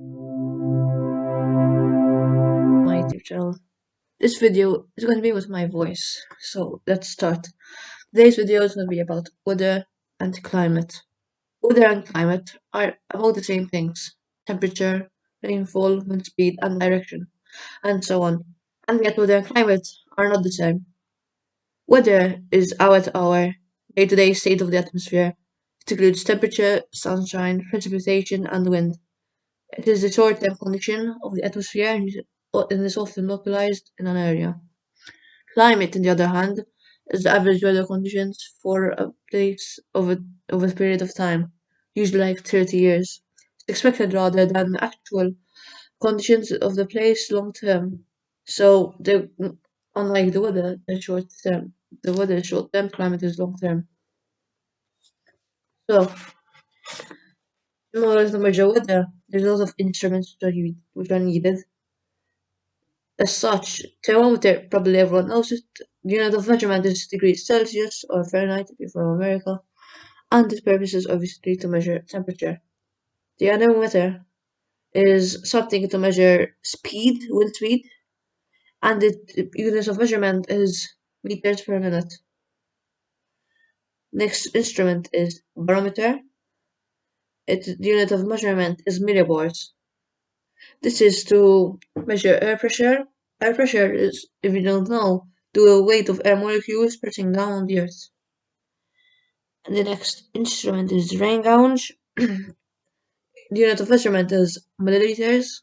My YouTube channel. This video is going to be with my voice, so let's start. Today's video is going to be about weather and climate. Weather and climate are about the same things: temperature, rainfall, wind speed, and direction, and so on. And yet, weather and climate are not the same. Weather is hour-to-hour, day-to-day state of the atmosphere. It includes temperature, sunshine, precipitation, and wind. It is the short-term condition of the atmosphere and is often localized in an area. Climate, on the other hand, is the average weather conditions for a place over a period of time, usually like 30 years. It's expected rather than the actual conditions of the place long term. So, unlike the weather, the weather is short term, climate is long term. So, in order to measure weather, there's a lot of instruments which are needed. As such, thermometer, probably everyone knows it. The unit of measurement is degrees Celsius or Fahrenheit if you're from America, and its purpose is obviously to measure temperature. The anemometer is something to measure speed, wind speed, and the unit of measurement is meters per minute. Next instrument is barometer. The unit of measurement is millibars. This is to measure air pressure. Air pressure is, if you don't know, the weight of air molecules pressing down on the earth. And the next instrument is rain gauge. The unit of measurement is milliliters.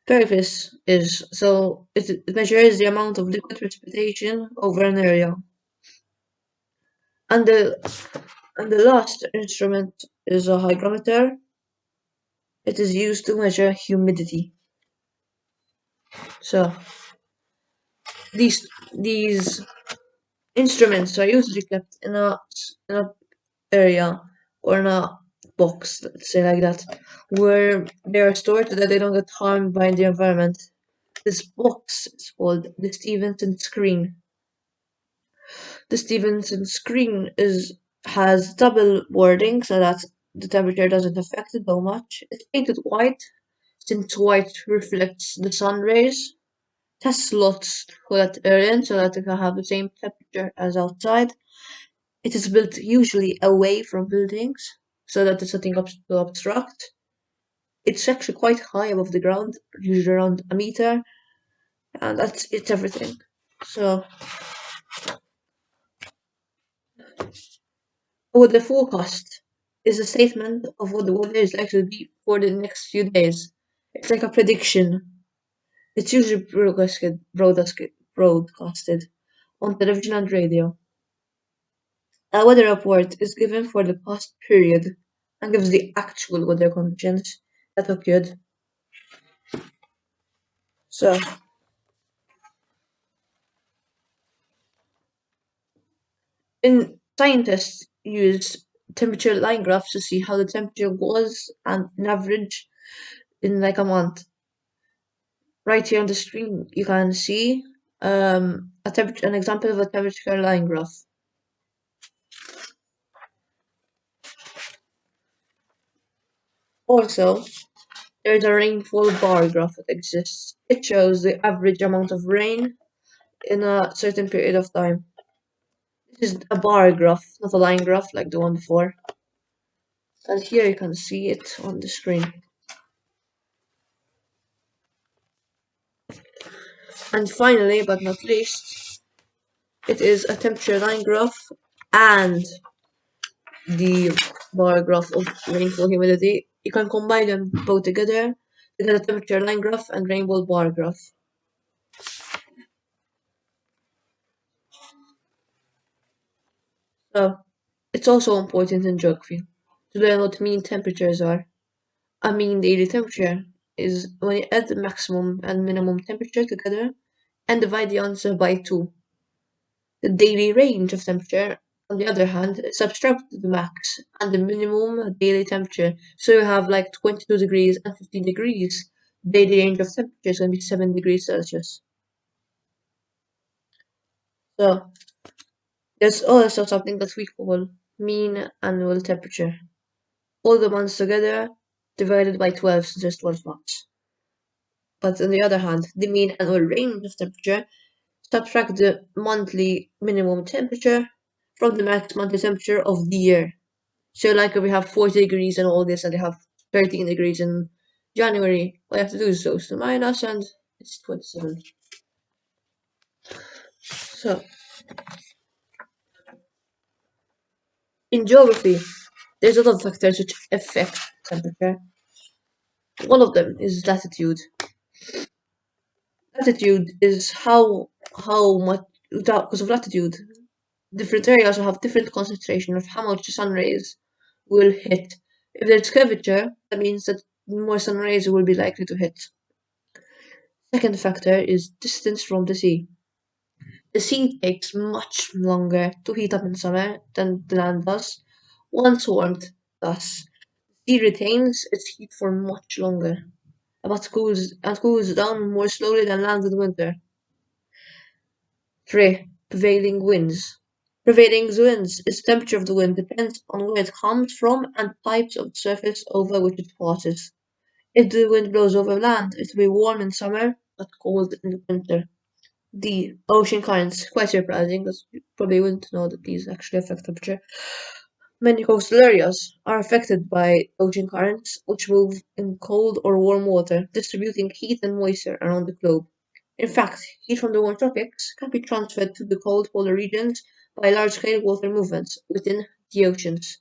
Purpose is so it measures the amount of liquid precipitation over an area. And the last instrument is a hygrometer. It is used to measure humidity. So these instruments are usually kept in a area or in a box, let's say like that, where they are stored so that they don't get harmed by the environment. This box is called the Stevenson screen. The Stevenson screen has double wording so that the temperature doesn't affect it so much. It's painted white since white reflects the sun rays. It has slots for that area so that it can have the same temperature as outside. It is built usually away from buildings so that there's nothing to obstruct. It's actually quite high above the ground, usually around a meter, and it's everything. So, weather forecast is a statement of what the weather is likely to be for the next few days. It's like a prediction. It's usually broadcasted on television and radio. A weather report is given for the past period and gives the actual weather conditions that occurred. So, scientists use temperature line graphs to see how the temperature was and an average in like a month. Right here on the screen, you can see an example of a temperature line graph. Also, there's a rainfall bar graph that exists. It shows the average amount of rain in a certain period of time. This is a bar graph, not a line graph like the one before. And here you can see it on the screen. And finally, but not least, it is a temperature line graph and the bar graph of rainfall humidity. You can combine them both together to get a temperature line graph and rainbow bar graph. So, it's also important in geography to learn what mean temperatures are. A mean daily temperature is when you add the maximum and minimum temperature together and divide the answer by 2. The daily range of temperature, on the other hand, subtract the max and the minimum daily temperature. So you have like 22 degrees and 15 degrees. Daily range of temperature is going to be 7 degrees Celsius. So there's also something that we call mean annual temperature. All the months together divided by 12 since there's 12 months. But on the other hand, the mean annual range of temperature subtract the monthly minimum temperature from the max monthly temperature of the year. So like if we have 40 degrees in August and they have 13 degrees in January, all you have to do is those to minus and it's 27. So in geography, there's a lot of factors which affect temperature. One of them is latitude. Latitude is how much because of latitude, different areas will have different concentration of how much sun rays will hit. If there's curvature, that means that more sun rays will be likely to hit. Second factor is distance from the sea. The sea takes much longer to heat up in summer than the land does. Once warmed, thus, the sea retains its heat for much longer, but cools down more slowly than land in winter. 3. Prevailing winds. Prevailing winds is the temperature of the wind depends on where it comes from and types of surface over which it passes. If the wind blows over land, it will be warm in summer but cold in the winter. The ocean currents, quite surprising, because you probably wouldn't know that these actually affect temperature. Many coastal areas are affected by ocean currents, which move in cold or warm water, distributing heat and moisture around the globe. In fact, heat from the warm tropics can be transferred to the cold polar regions by large-scale water movements within the oceans.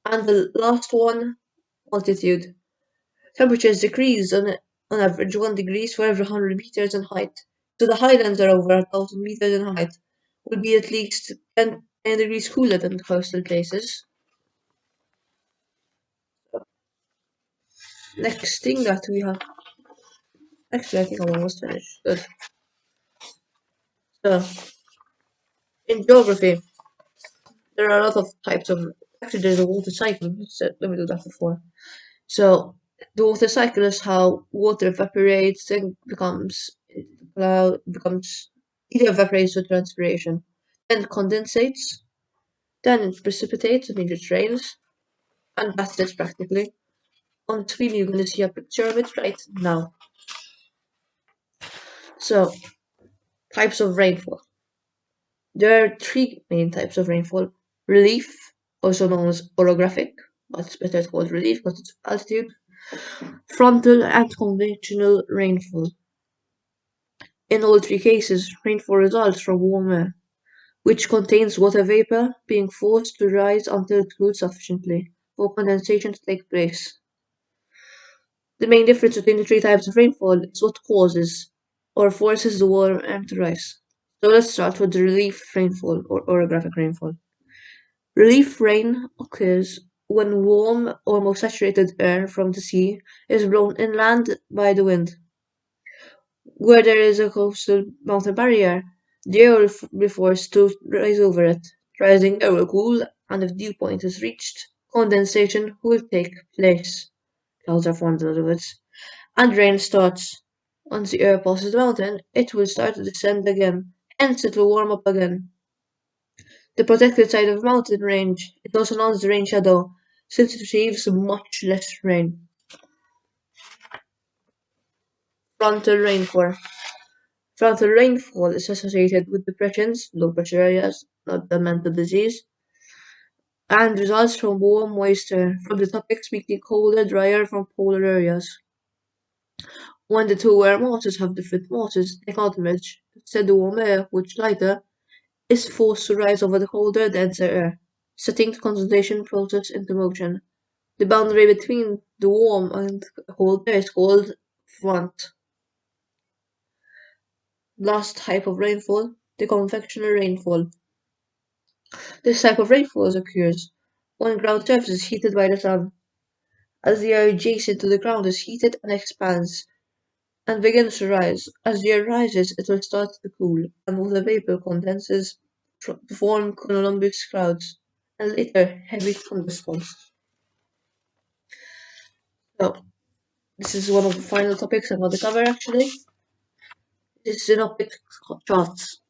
And the last one, altitude. Temperatures decrease on average 1 degree for every 100 meters in height. So the highlands are over 1,000 meters in height will be at least 10 degrees cooler than the coastal places. Next thing that we have. Actually, I think I'm almost finished. Good. So, in geography, there are a lot of types of. Actually, there's a water cycle. So let me do that before. So, the water cycle is how water evaporates and becomes either evaporates or transpiration, then condensates, then it precipitates, I mean it rains, and that's it practically. On the screen, you're going to see a picture of it right now. So, types of rainfall. There are three main types of rainfall. Relief, also known as orographic, but it's better called relief because it's altitude. Frontal and convectional rainfall. In all three cases, rainfall results from warm air, which contains water vapor being forced to rise until it cools sufficiently for condensation to take place. The main difference between the three types of rainfall is what causes or forces the warm air to rise. So let's start with the relief rainfall or orographic rainfall. Relief rain occurs when warm, almost saturated air from the sea is blown inland by the wind. Where there is a coastal mountain barrier, the air will be forced to rise over it. Rising air will cool, and if dew point is reached, condensation will take place. Clouds are formed, in other words, and rain starts. Once the air passes the mountain, it will start to descend again, hence it will warm up again. The protected side of a mountain range is also known as the rain shadow, since it receives much less rain. Frontal rainfall. Frontal rainfall is associated with depressions, low pressure areas, not the mental disease, and results from warm moisture from the tropics meeting colder, drier from polar areas. When the two air masses have different masses, they can't merge. Instead, the warm air, which is lighter, is forced to rise over the colder, denser air, setting the condensation process into motion. The boundary between the warm and cold air is called front. Last type of rainfall, the convectional rainfall. This type of rainfall occurs when ground surface is heated by the sun. As the air adjacent to the ground is heated and expands and begins to rise. As the air rises, it will start to cool, and water vapor condenses to form cumulonimbus clouds, and later heavy thunderstorms. So, this is one of the final topics I'm going to cover actually. This is synoptic charts.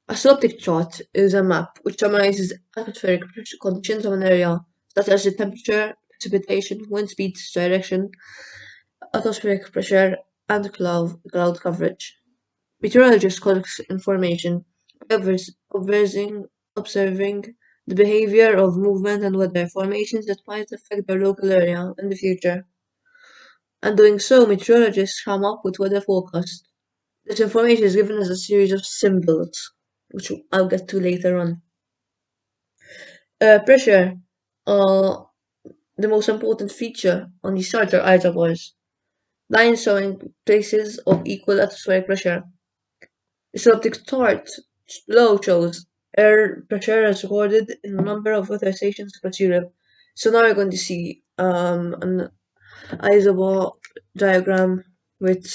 A synoptic chart is a map which summarizes atmospheric conditions of an area, such as the temperature, precipitation, wind speed, direction, atmospheric pressure, and cloud coverage. Meteorologists collect information by observing the behavior of movement and weather formations that might affect their local area in the future. And doing so, meteorologists come up with weather forecasts. This information is given as a series of symbols, which I'll get to later on. Pressure. The most important feature on these charts are isobars, lines showing places of equal atmospheric pressure. The synoptic chart below shows air pressure as recorded in a number of weather stations across Europe. So now we're going to see an isobar diagram with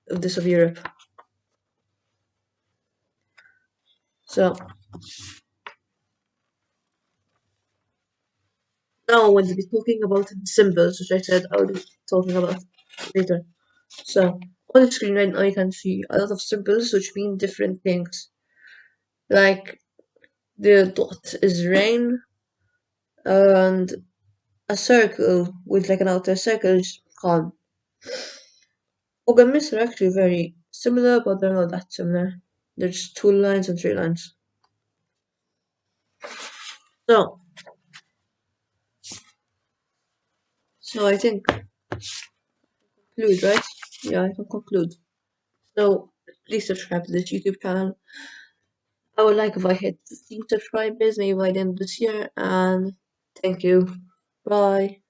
of this of Europe. So now I'm going to be talking about the symbols, which I said I'll be talking about later. So on the screen right now you can see a lot of symbols which mean different things. Like the dot is rain, and a circle with like an outer circle is calm. Ogamists are actually very similar, but they're not that similar. They're just two lines and three lines. So, so I think conclude, right? Yeah, I can conclude. So please subscribe to this YouTube channel. I would like if I hit 15 subscribers maybe by the end of this year, and thank you. Bye.